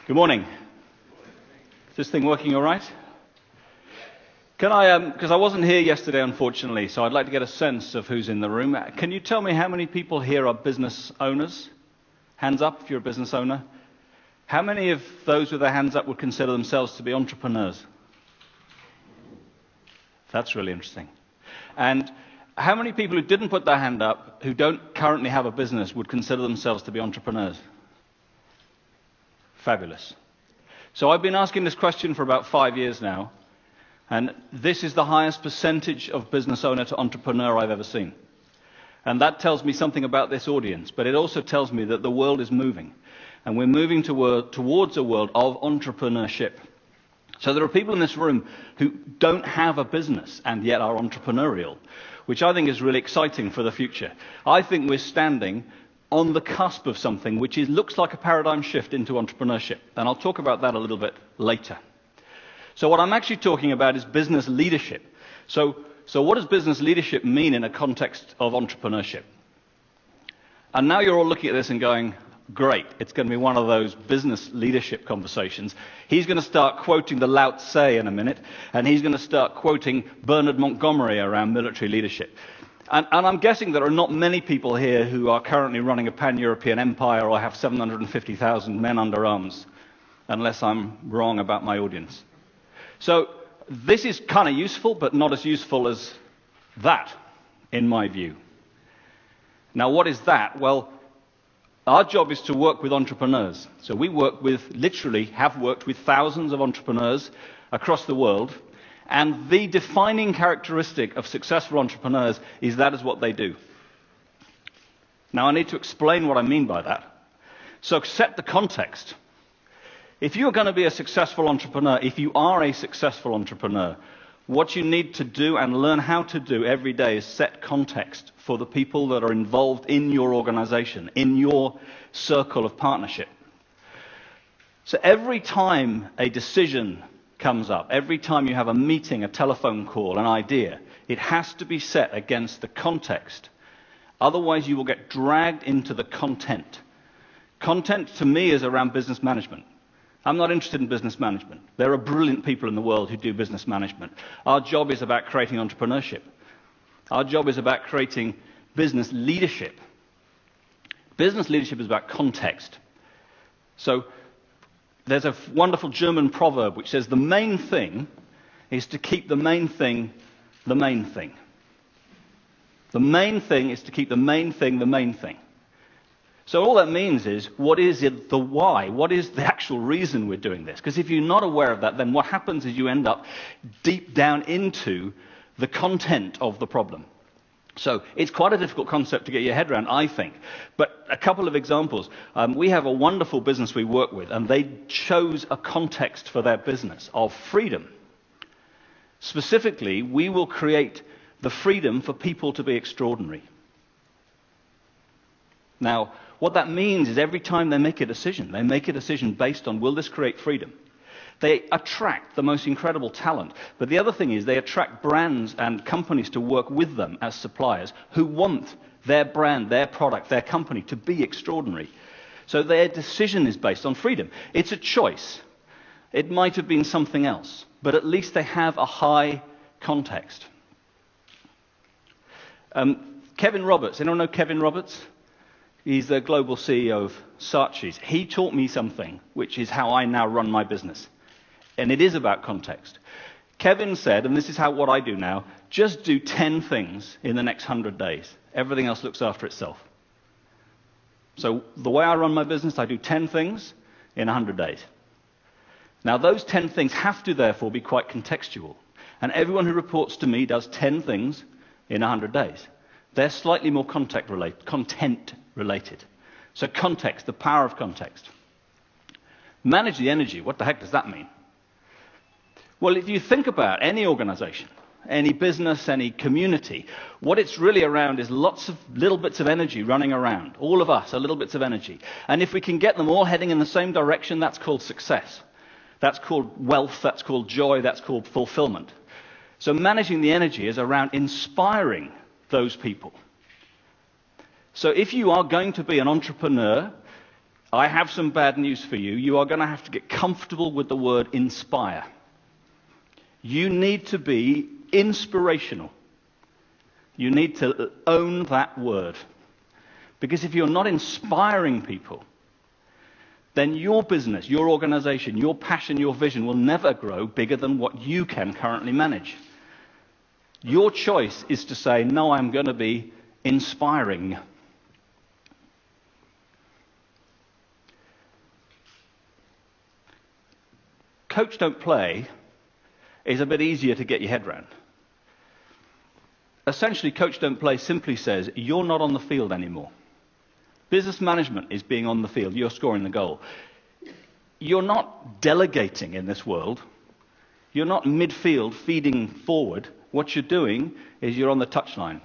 Good morning. Is this thing working all right? Can I, because I wasn't here yesterday, unfortunately, so I'd like to get a sense of who's in the room. Can you tell me how many people here are business owners? Hands up if you're a business owner. How many of those with their hands up would consider themselves to be entrepreneurs? That's really interesting. And how many people who didn't put their hand up, who don't currently have a business, would consider themselves to be entrepreneurs? Fabulous. So I've been asking this question for about 5 years now, and this is the highest percentage of business owner to entrepreneur I've ever seen. And that tells me something about this audience, but it also tells me that the world is moving, and we're moving towards a world of entrepreneurship. So there are people in this room who don't have a business and yet are entrepreneurial, which I think is really exciting for the future. I think we're standing on the cusp of something which looks like a paradigm shift into entrepreneurship. And I'll talk about that a little bit later. So what I'm actually talking about is business leadership. So what does business leadership mean in a context of entrepreneurship? And now you're all looking at this and going, great, it's going to be one of those business leadership conversations. He's going to start quoting the Lao Tse in a minute, and he's going to start quoting Bernard Montgomery around military leadership. And I'm guessing there are not many people here who are currently running a pan-European empire or have 750,000 men under arms, unless I'm wrong about my audience. So this is kind of useful, but not as useful as that, in my view. Now, what is that? Well, our job is to work with entrepreneurs. So we work with, literally have worked with thousands of entrepreneurs across the world. And the defining characteristic of successful entrepreneurs is that is what they do. Now, I need to explain what I mean by that. So set the context. If you're going to be a successful entrepreneur, if you are a successful entrepreneur, what you need to do and learn how to do every day is set context for the people that are involved in your organization, in your circle of partnership. So every time a decision comes up, every time you have a meeting, a telephone call, an idea, it has to be set against the context. Otherwise, you will get dragged into the content. Content, to me, is around business management. I'm not interested in business management. There are brilliant people in the world who do business management. Our job is about creating entrepreneurship. Our job is about creating business leadership. Business leadership is about context. So there's a wonderful German proverb which says the main thing is to keep the main thing the main thing. The main thing is to keep the main thing the main thing. So all that means is, what is it, the why? What is the actual reason we're doing this? Because if you're not aware of that, then what happens is you end up deep down into the content of the problem. So it's quite a difficult concept to get your head around, I think. But a couple of examples. We have a wonderful business we work with, and they chose a context for their business of freedom. Specifically, we will create the freedom for people to be extraordinary. Now, what that means is every time they make a decision based on, will this create freedom? They attract the most incredible talent. But the other thing is they attract brands and companies to work with them as suppliers who want their brand, their product, their company to be extraordinary. So their decision is based on freedom. It's a choice. It might have been something else, but at least they have a high context. Kevin Roberts. Anyone know Kevin Roberts? He's the global CEO of Saatchi's. He taught me something, which is how I now run my business. And it is about context. Kevin said, and this is what I do now, just do 10 things in the next 100 days. Everything else looks after itself. So the way I run my business, I do 10 things in 100 days. Now those 10 things have to therefore be quite contextual. And everyone who reports to me does 10 things in 100 days. They're slightly more content related. So context, the power of context. Manage the energy. What the heck does that mean? Well, if you think about any organization, any business, any community, what it's really around is lots of little bits of energy running around. All of us are little bits of energy. And if we can get them all heading in the same direction, that's called success. That's called wealth, that's called joy, that's called fulfillment. So managing the energy is around inspiring those people. So if you are going to be an entrepreneur, I have some bad news for you. You are going to have to get comfortable with the word inspire. You need to be inspirational. You need to own that word. Because if you're not inspiring people, then your business, your organization, your passion, your vision will never grow bigger than what you can currently manage. Your choice is to say, no, I'm going to be inspiring. Coach, don't play is a bit easier to get your head around. Essentially, coach, don't play simply says, you're not on the field anymore. Business management is being on the field. You're scoring the goal. You're not delegating in this world. You're not midfield feeding forward. What you're doing is you're on the touchline.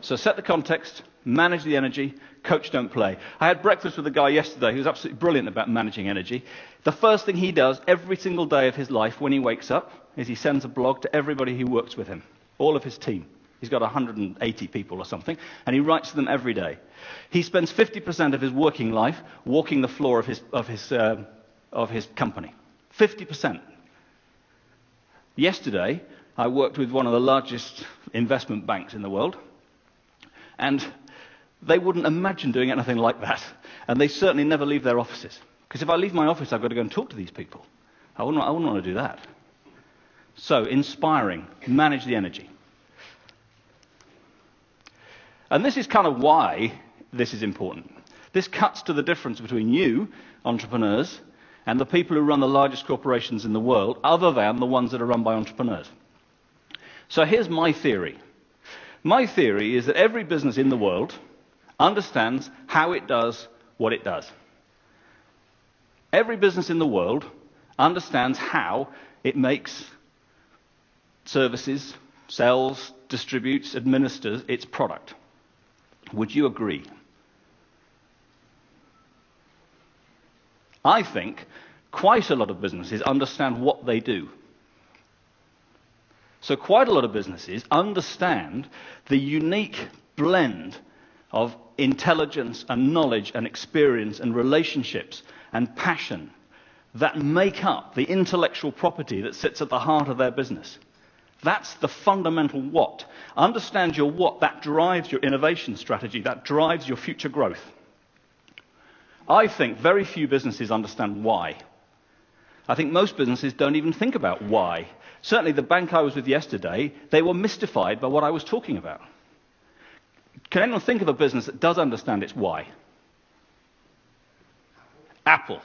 So set the context, manage the energy, coach, don't play. I had breakfast with a guy yesterday who's absolutely brilliant about managing energy. The first thing he does every single day of his life when he wakes up is he sends a blog to everybody who works with him, all of his team. He's got 180 people or something, and he writes to them every day. He spends 50% of his working life walking the floor of his company. 50%. Yesterday, I worked with one of the largest investment banks in the world, and they wouldn't imagine doing anything like that. And they certainly never leave their offices. Because if I leave my office, I've got to go and talk to these people. I wouldn't want to do that. So, inspiring, manage the energy. And this is kind of why this is important. This cuts to the difference between you, entrepreneurs, and the people who run the largest corporations in the world, other than the ones that are run by entrepreneurs. So here's my theory. My theory is that every business in the world understands how it does what it does. Every business in the world understands how it makes services, sells, distributes, administers its product. Would you agree? I think quite a lot of businesses understand what they do. So quite a lot of businesses understand the unique blend of intelligence and knowledge and experience and relationships and passion that make up the intellectual property that sits at the heart of their business. That's the fundamental what. Understand your what. That drives your innovation strategy. That drives your future growth. I think very few businesses understand why. I think most businesses don't even think about why. Certainly the bank I was with yesterday, they were mystified by what I was talking about. Can anyone think of a business that does understand its why? Apple.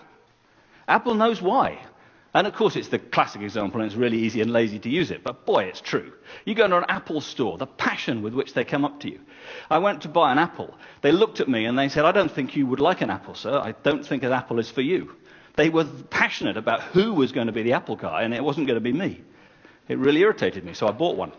Apple knows why. And of course it's the classic example and it's really easy and lazy to use it, but boy, it's true. You go into an Apple store, the passion with which they come up to you. I went to buy an apple. They looked at me and they said, I don't think you would like an apple, sir. I don't think an apple is for you. They were passionate about who was going to be the apple guy, and it wasn't going to be me. It really irritated me, so I bought one.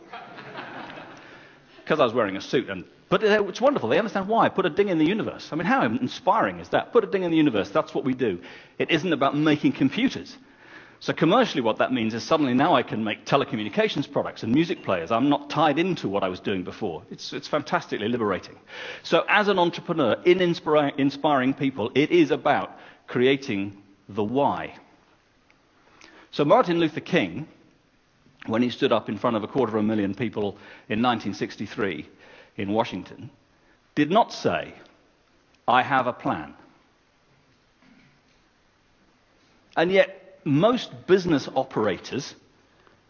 Because I was wearing a suit. But it's wonderful. They understand why. Put a ding in the universe. I mean, how inspiring is that? Put a ding in the universe. That's what we do. It isn't about making computers. So commercially what that means is suddenly now I can make telecommunications products and music players. I'm not tied into what I was doing before. It's fantastically liberating. So as an entrepreneur, in inspiring people, it is about creating the why. So Martin Luther King, when he stood up in front of 250,000 people in 1963 in Washington, did not say, I have a plan. And yet, most business operators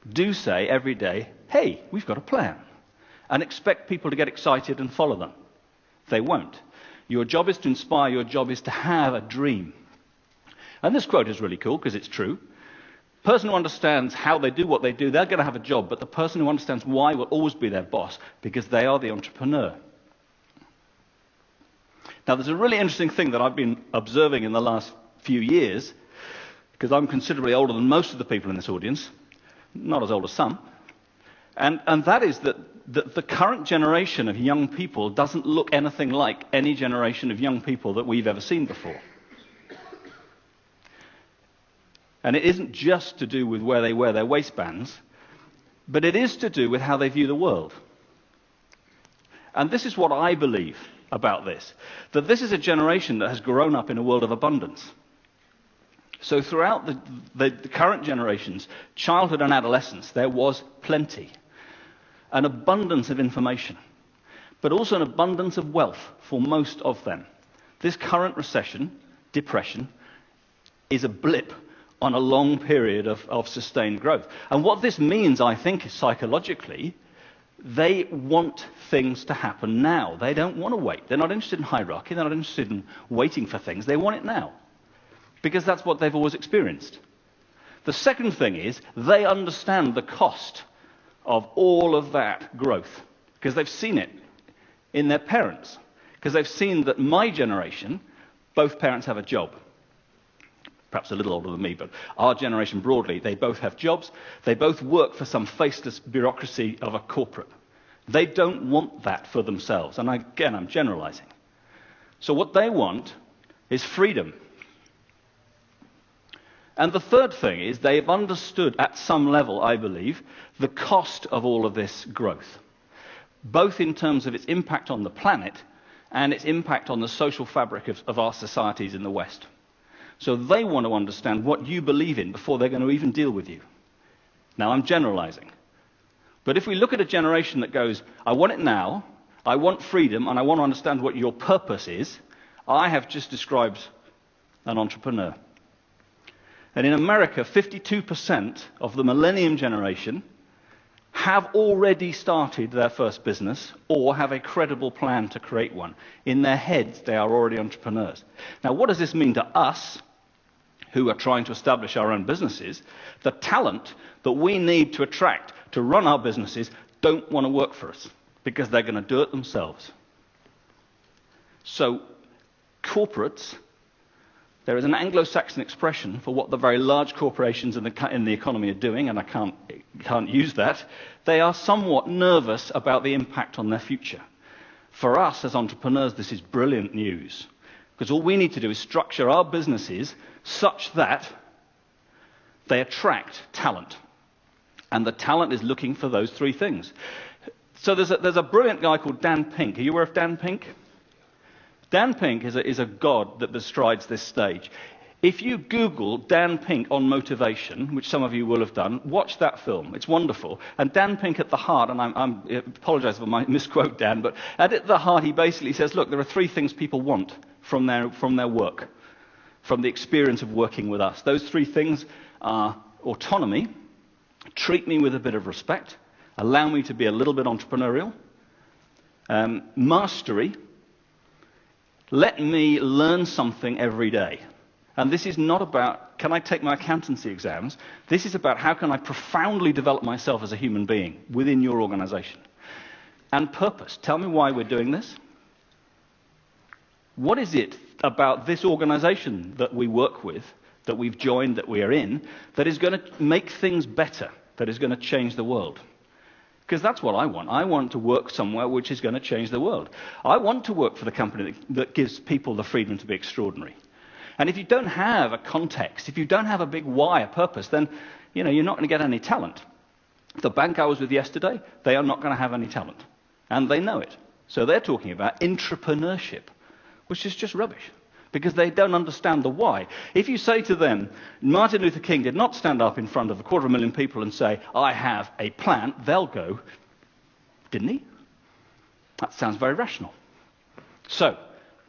do say every day, hey, we've got a plan, and expect people to get excited and follow them. They won't. Your job is to inspire, your job is to have a dream. And this quote is really cool because it's true. The person who understands how they do what they do, they're going to have a job, but the person who understands why will always be their boss because they are the entrepreneur. Now, there's a really interesting thing that I've been observing in the last few years, because I'm considerably older than most of the people in this audience, not as old as some, and that is that the current generation of young people doesn't look anything like any generation of young people that we've ever seen before. And it isn't just to do with where they wear their waistbands, but it is to do with how they view the world. And this is what I believe about this, that this is a generation that has grown up in a world of abundance. So throughout the current generations, childhood and adolescence, there was plenty, an abundance of information, but also an abundance of wealth for most of them. This current recession, depression, is a blip on a long period of sustained growth. And what this means, I think, is psychologically, they want things to happen now. They don't want to wait. They're not interested in hierarchy. They're not interested in waiting for things. They want it now, because that's what they've always experienced. The second thing is they understand the cost of all of that growth, because they've seen it in their parents, because they've seen that my generation, both parents have a job. Perhaps a little older than me, but our generation broadly, they both have jobs. They both work for some faceless bureaucracy of a corporate. They don't want that for themselves. And again, I'm generalizing. So what they want is freedom. And the third thing is they've understood at some level, I believe, the cost of all of this growth, both in terms of its impact on the planet and its impact on the social fabric of our societies in the West. So they want to understand what you believe in before they're going to even deal with you. Now, I'm generalizing. But if we look at a generation that goes, I want it now, I want freedom, and I want to understand what your purpose is, I have just described an entrepreneur. And in America, 52% of the millennium generation have already started their first business or have a credible plan to create one. In their heads, they are already entrepreneurs. Now, what does this mean to us who are trying to establish our own businesses? The talent that we need to attract to run our businesses don't want to work for us because they're going to do it themselves. So, corporates, there is an Anglo-Saxon expression for what the very large corporations in the economy are doing, and I can't use that. They are somewhat nervous about the impact on their future. For us as entrepreneurs, this is brilliant news, because all we need to do is structure our businesses such that they attract talent. And the talent is looking for those three things. So there's a brilliant guy called Dan Pink. Are you aware of Dan Pink? Dan Pink is a god that bestrides this stage. If you Google Dan Pink on motivation, which some of you will have done, watch that film. It's wonderful. And Dan Pink at the heart, and I apologize for my misquote, Dan, but at the heart he basically says, look, there are three things people want from their work, from the experience of working with us. Those three things are autonomy, treat me with a bit of respect, allow me to be a little bit entrepreneurial, mastery, let me learn something every day. And this is not about, can I take my accountancy exams? This is about how can I profoundly develop myself as a human being within your organization. And purpose. Tell me why we're doing this. What is it about this organization that we work with, that we've joined, that we are in, that is going to make things better, that is going to change the world? Because that's what I want. I want to work somewhere which is going to change the world. I want to work for the company that gives people the freedom to be extraordinary. And if you don't have a context, if you don't have a big why, a purpose, then you're not going to get any talent. The bank I was with yesterday, they are not going to have any talent. And they know it. So they're talking about entrepreneurship, which is just rubbish, because they don't understand the why. If you say to them, Martin Luther King did not stand up in front of 250,000 people and say, I have a plan, they'll go, didn't he? That sounds very rational. So,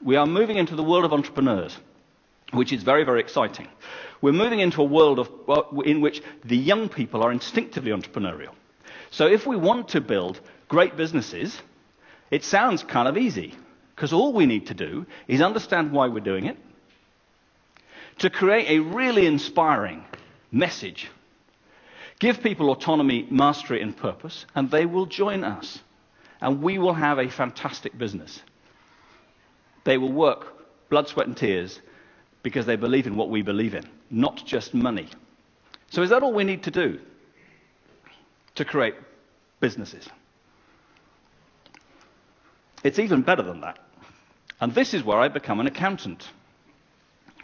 we are moving into the world of entrepreneurs, which is very, very exciting. We're moving into a world in which the young people are instinctively entrepreneurial. So if we want to build great businesses, it sounds kind of easy, because all we need to do is understand why we're doing it, to create a really inspiring message, give people autonomy, mastery, and purpose, and they will join us. And we will have a fantastic business. They will work blood, sweat, and tears because they believe in what we believe in, not just money. So is that all we need to do to create businesses? It's even better than that. And this is where I become an accountant.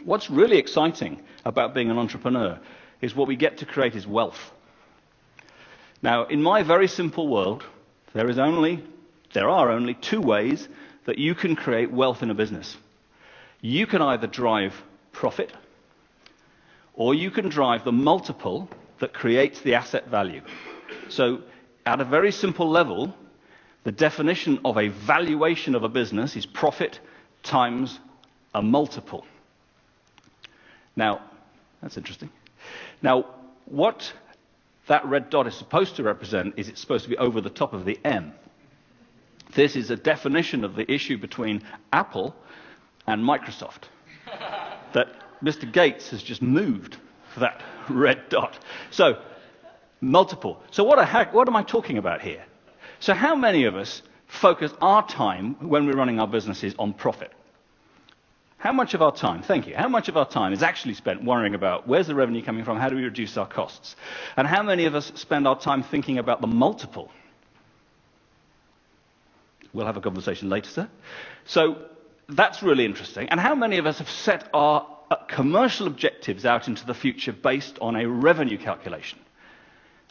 What's really exciting about being an entrepreneur is what we get to create is wealth. Now, in my very simple world, there are only two ways that you can create wealth in a business. You can either drive profit, or you can drive the multiple that creates the asset value. So at a very simple level, the definition of a valuation of a business is profit times a multiple. Now, that's interesting. Now, what that red dot is supposed to represent is it's supposed to be over the top of the M. This is a definition of the issue between Apple and Microsoft. That Mr. Gates has just moved that red dot. So, multiple. So what am I talking about here? So how many of us focus our time when we're running our businesses on profit? How much of our time, thank you, how much of our time is actually spent worrying about where's the revenue coming from, how do we reduce our costs? And how many of us spend our time thinking about the multiple? We'll have a conversation later, sir. So that's really interesting. And how many of us have set our commercial objectives out into the future based on a revenue calculation?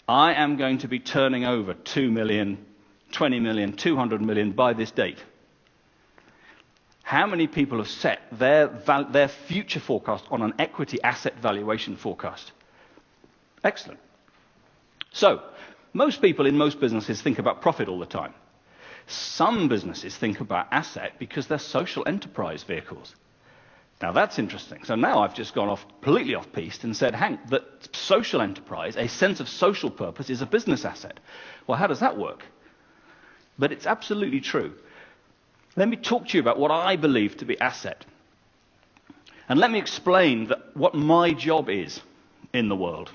I am going to be turning over 2 million, 20 million, 200 million by this date. How many people have set their future forecast on an equity asset valuation forecast? Excellent. So, most people in most businesses think about profit all the time. Some businesses think about asset because they're social enterprise vehicles. Now that's interesting. So now I've just gone completely off piste and said, Hank, that social enterprise, a sense of social purpose, is a business asset. Well, how does that work? But it's absolutely true. Let me talk to you about what I believe to be asset. And let me explain what my job is in the world.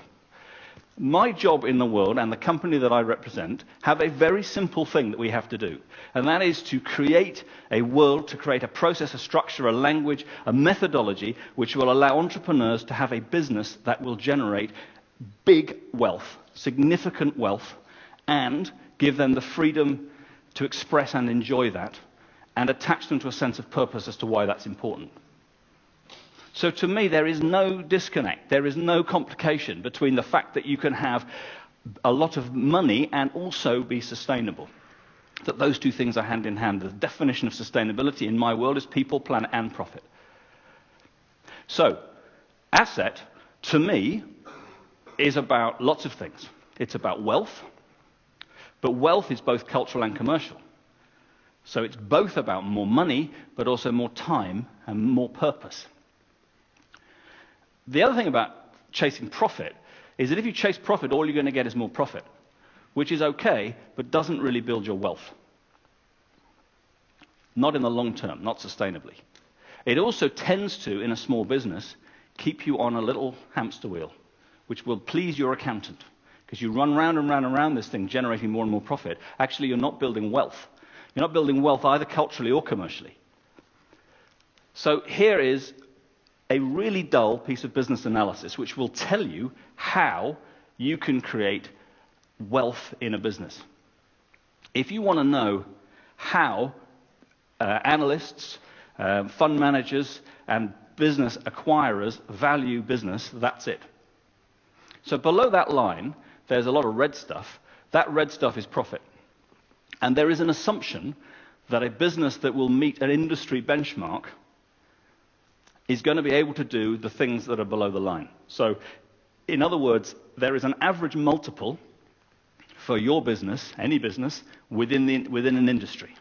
My job in the world and the company that I represent have a very simple thing that we have to do. And that is to create a world, to create a process, a structure, a language, a methodology which will allow entrepreneurs to have a business that will generate big wealth, significant wealth, and give them the freedom to express and enjoy that, and attach them to a sense of purpose as to why that's important. So to me, there is no disconnect, there is no complication between the fact that you can have a lot of money and also be sustainable. That those two things are hand in hand. The definition of sustainability in my world is people, planet, and profit. So, asset, to me, is about lots of things. It's about wealth, but wealth is both cultural and commercial. So it's both about more money, but also more time and more purpose. The other thing about chasing profit is that if you chase profit, all you're going to get is more profit, which is okay, but doesn't really build your wealth. Not in the long term, not sustainably. It also tends to, in a small business, keep you on a little hamster wheel, which will please your accountant. Because you run round and round and round this thing, generating more and more profit. Actually, you're not building wealth. You're not building wealth either culturally or commercially. So here is a really dull piece of business analysis which will tell you how you can create wealth in a business. If you want to know how analysts, fund managers, and business acquirers value business, that's it. So below that line, there's a lot of red stuff. That red stuff is profit. And there is an assumption that a business that will meet an industry benchmark is going to be able to do the things that are below the line. So, in other words, there is an average multiple for your business, any business, within an industry.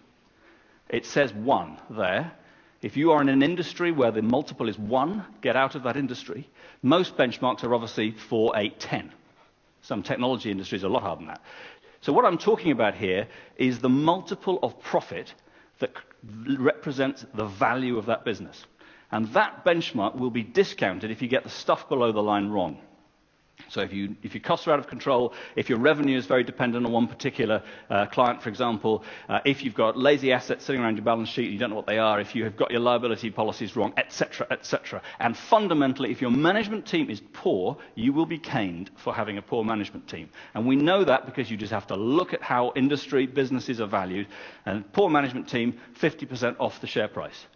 It says 1 there. If you are in an industry where the multiple is 1, get out of that industry. Most benchmarks are obviously 4, 8, 10. Some technology industries are a lot harder than that. So what I'm talking about here is the multiple of profit that represents the value of that business. And that benchmark will be discounted if you get the stuff below the line wrong. So if your costs are out of control, if your revenue is very dependent on one particular client, for example, if you've got lazy assets sitting around your balance sheet and you don't know what they are, if you have got your liability policies wrong, etc., etc. And fundamentally, if your management team is poor, you will be caned for having a poor management team. And we know that because you just have to look at how industry businesses are valued, and poor management team, 50% off the share price.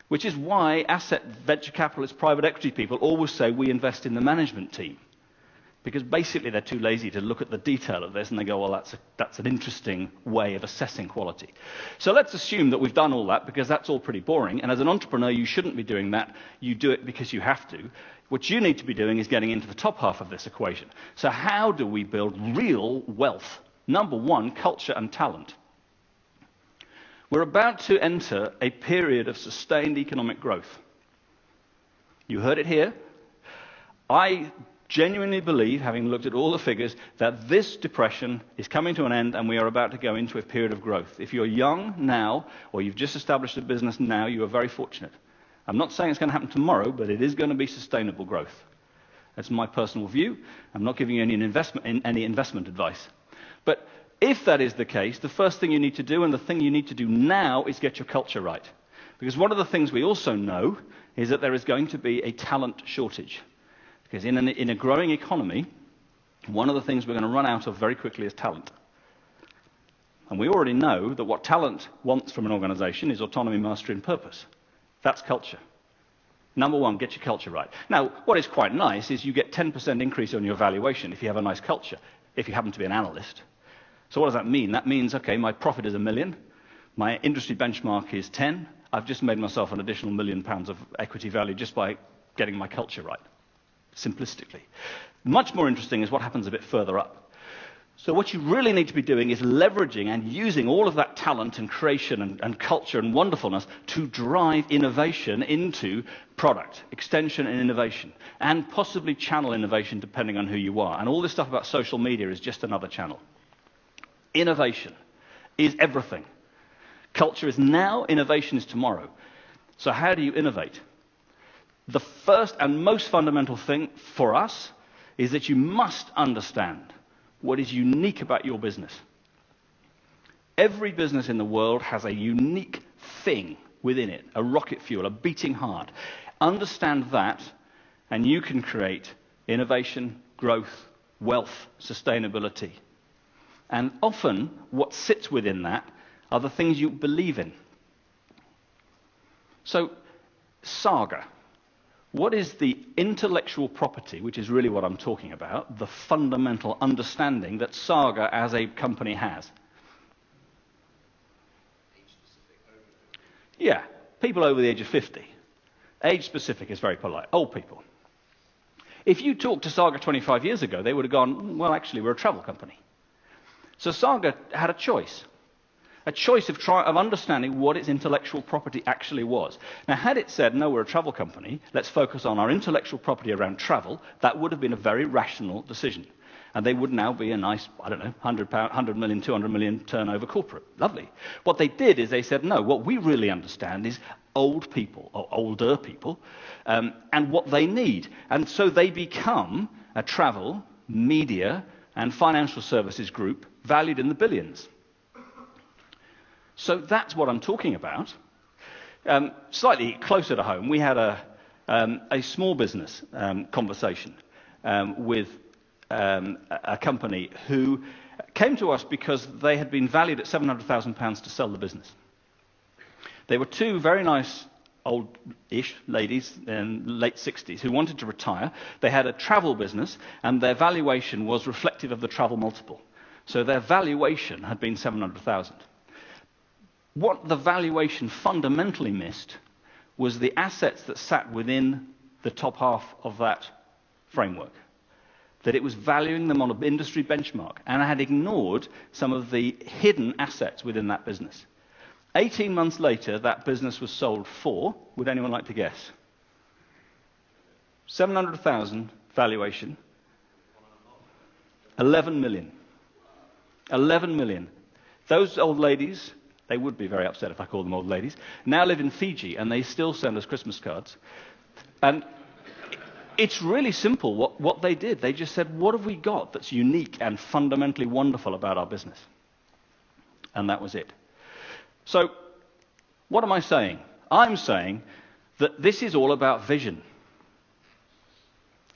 Which is why asset venture capitalists, private equity people always say we invest in the management team. Because basically they're too lazy to look at the detail of this and they go, well, that's an interesting way of assessing quality. So let's assume that we've done all that because that's all pretty boring. And as an entrepreneur, you shouldn't be doing that. You do it because you have to. What you need to be doing is getting into the top half of this equation. So how do we build real wealth? Number one, culture and talent. We're about to enter a period of sustained economic growth. You heard it here. I genuinely believe, having looked at all the figures, that this depression is coming to an end and we are about to go into a period of growth. If you're young now, or you've just established a business now, you are very fortunate. I'm not saying it's going to happen tomorrow, but it is going to be sustainable growth. That's my personal view. I'm not giving you any investment advice. But if that is the case, the first thing you need to do, and the thing you need to do now, is get your culture right. Because one of the things we also know is that there is going to be a talent shortage. Because in a growing economy, one of the things we're going to run out of very quickly is talent. And we already know that what talent wants from an organization is autonomy, mastery, and purpose. That's culture. Number one, get your culture right. Now, what is quite nice is you get 10% increase on your valuation if you have a nice culture, if you happen to be an analyst. So what does that mean? That means, okay, my profit is £1 million, my industry benchmark is 10, I've just made myself an additional £1 million of equity value just by getting my culture right. Simplistically. Much more interesting is what happens a bit further up. So what you really need to be doing is leveraging and using all of that talent and creation and culture and wonderfulness to drive innovation into product, extension and innovation, and possibly channel innovation depending on who you are. And all this stuff about social media is just another channel. Innovation is everything. Culture is now, innovation is tomorrow. So how do you innovate? The first and most fundamental thing for us is that you must understand what is unique about your business. Every business in the world has a unique thing within it, a rocket fuel, a beating heart. Understand that, and you can create innovation, growth, wealth, sustainability. And often, what sits within that are the things you believe in. So, Saga. What is the intellectual property, which is really what I'm talking about, the fundamental understanding that Saga as a company has? Yeah, people over the age of 50. Age-specific is very polite. Old people. If you talked to Saga 25 years ago, they would have gone, well, actually, we're a travel company. So Saga had a choice of understanding what its intellectual property actually was. Now, had it said, no, we're a travel company, let's focus on our intellectual property around travel, that would have been a very rational decision. And they would now be a nice, I don't know, 100 million, 200 million turnover corporate. Lovely. What they did is they said, no, what we really understand is old people, or older people, and what they need. And so they become a travel, media, and financial services group valued in the billions. So that's what I'm talking about. Slightly closer to home, we had a small business conversation with a company who came to us because they had been valued at £700,000 to sell the business. They were two very nice old-ish ladies in late 60s who wanted to retire. They had a travel business, and their valuation was reflective of the travel multiple. So their valuation had been £700,000. What the valuation fundamentally missed was the assets that sat within the top half of that framework. That it was valuing them on an industry benchmark, and I had ignored some of the hidden assets within that business. 18 months later, that business was sold for, would anyone like to guess? 700,000 valuation, 11 million. 11 million. Those old ladies, they would be very upset if I called them old ladies, now live in Fiji, and they still send us Christmas cards. And it's really simple what they did. They just said, what have we got that's unique and fundamentally wonderful about our business? And that was it. So, what am I saying? I'm saying that this is all about vision.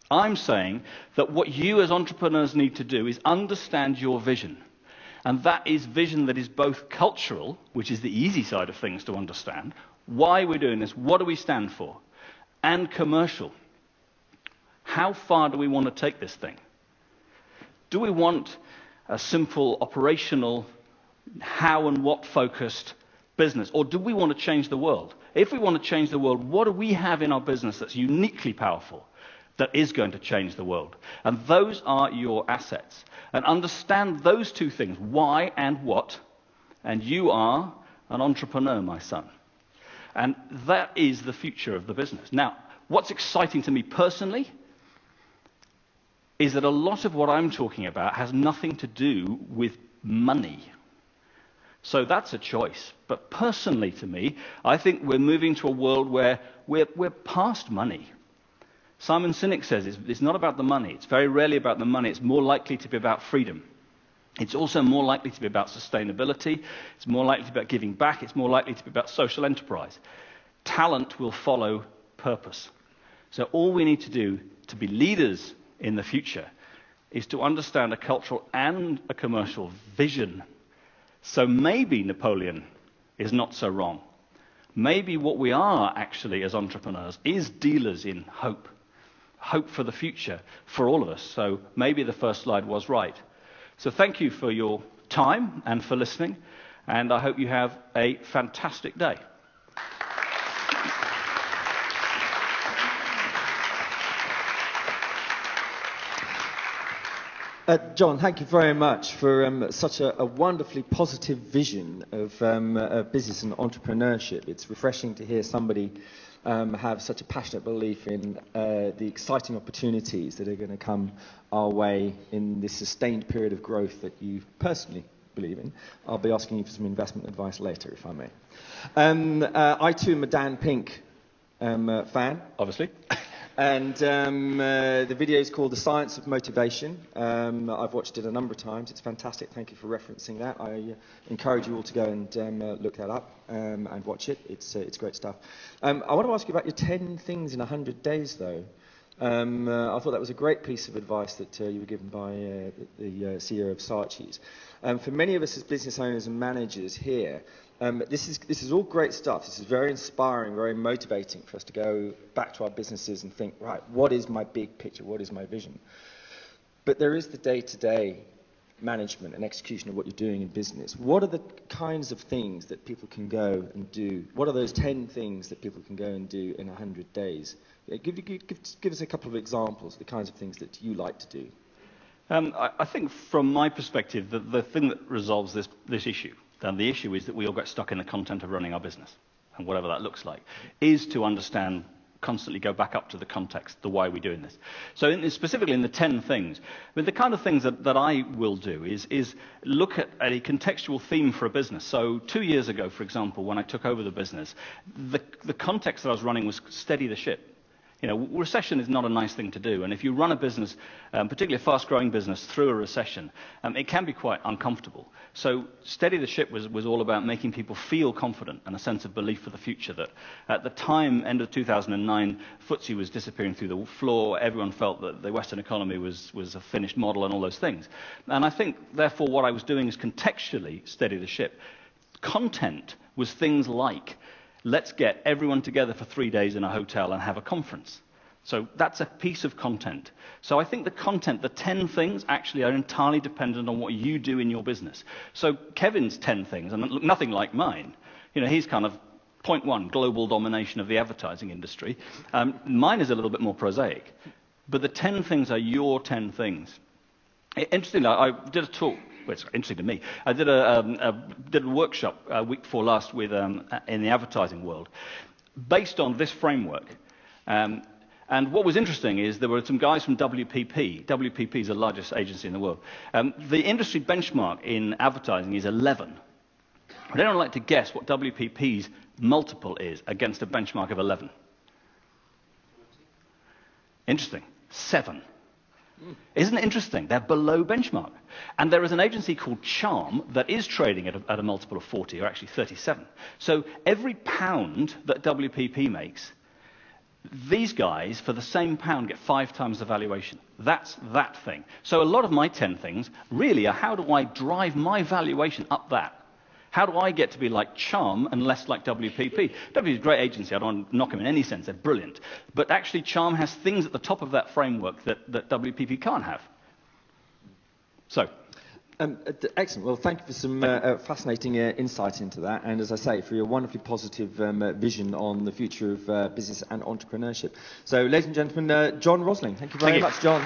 I'm saying that what you as entrepreneurs need to do is understand your vision. And that is vision that is both cultural, which is the easy side of things to understand, why we're doing this, what do we stand for, and commercial. How far do we want to take this thing? Do we want a simple, operational, how and what focused business? Or do we want to change the world? If we want to change the world, what do we have in our business that's uniquely powerful, that is going to change the world? And those are your assets. And understand those two things, why and what, and you are an entrepreneur, my son. And that is the future of the business. Now, what's exciting to me personally is that a lot of what I'm talking about has nothing to do with money. So that's a choice. But personally to me, I think we're moving to a world where we're past money. Simon Sinek says it's not about the money. It's very rarely about the money. It's more likely to be about freedom. It's also more likely to be about sustainability. It's more likely to be about giving back. It's more likely to be about social enterprise. Talent will follow purpose. So all we need to do to be leaders in the future is to understand a cultural and a commercial vision. So maybe Napoleon is not so wrong. Maybe what we are actually as entrepreneurs is dealers in hope. Hope for the future for all of us. So maybe the first slide was right. So thank you for your time and for listening, and I hope you have a fantastic day. John, thank you very much for such a wonderfully positive vision of business and entrepreneurship. It's refreshing to hear somebody have such a passionate belief in the exciting opportunities that are going to come our way in this sustained period of growth that you personally believe in. I'll be asking you for some investment advice later, if I may. I too am a Dan Pink fan. Obviously. And the video is called The Science of Motivation. I've watched it a number of times. It's fantastic. Thank you for referencing that. I encourage you all to go and look that up and watch it. It's great stuff. I want to ask you about your 10 things in 100 days, though. I thought that was a great piece of advice that you were given by the CEO of Saatchi's. For many of us as business owners and managers here, this is all great stuff. This is very inspiring, very motivating for us to go back to our businesses and think, right, what is my big picture? What is my vision? But there is the day-to-day management and execution of what you're doing in business. What are the kinds of things that people can go and do? What are those 10 things that people can go and do in 100 days? Give us a couple of examples of the kinds of things that you like to do. I think from my perspective, the thing that resolves this issue, and the issue is that we all get stuck in the content of running our business, and whatever that looks like, is to understand, constantly go back up to the context, the why we're doing this. So specifically in the 10 things, the kind of things that I will do is look at a contextual theme for a business. So 2 years ago, for example, when I took over the business, the context that I was running was steady the ship. You know, recession is not a nice thing to do, and if you run a business, particularly a fast-growing business, through a recession, it can be quite uncomfortable. So steady the ship was all about making people feel confident and a sense of belief for the future that at the time, end of 2009, FTSE was disappearing through the floor. Everyone felt that the Western economy was a finished model and all those things. And I think, therefore, what I was doing is contextually steady the ship. Content was things like, let's get everyone together for 3 days in a hotel and have a conference. So that's a piece of content. So I think the content, the 10 things, actually are entirely dependent on what you do in your business. So Kevin's 10 things, and look, nothing like mine. You know, he's kind of point one, global domination of the advertising industry. Mine is a little bit more prosaic. But the 10 things are your 10 things. Interestingly, I did a talk. Well, it's interesting to me. I did a workshop week before last with in the advertising world, based on this framework. And what was interesting is there were some guys from WPP. WPP is the largest agency in the world. The industry benchmark in advertising is 11. Would anyone like to guess what WPP's multiple is against a benchmark of 11? Interesting. 7. Isn't it interesting? They're below benchmark. And there is an agency called Charm that is trading at a multiple of 40, or actually 37. So every pound that WPP makes, these guys, for the same pound, get 5 times the valuation. That's that thing. So a lot of my 10 things really are, how do I drive my valuation up that? How do I get to be like Charm and less like WPP? WPP is a great agency. I don't want to knock them in any sense. They're brilliant. But actually, Charm has things at the top of that framework that WPP can't have. So, Excellent. Well, thank you for some fascinating insight into that, and as I say, for your wonderfully positive vision on the future of business and entrepreneurship. So, ladies and gentlemen, John Rosling. Thank you very much, John.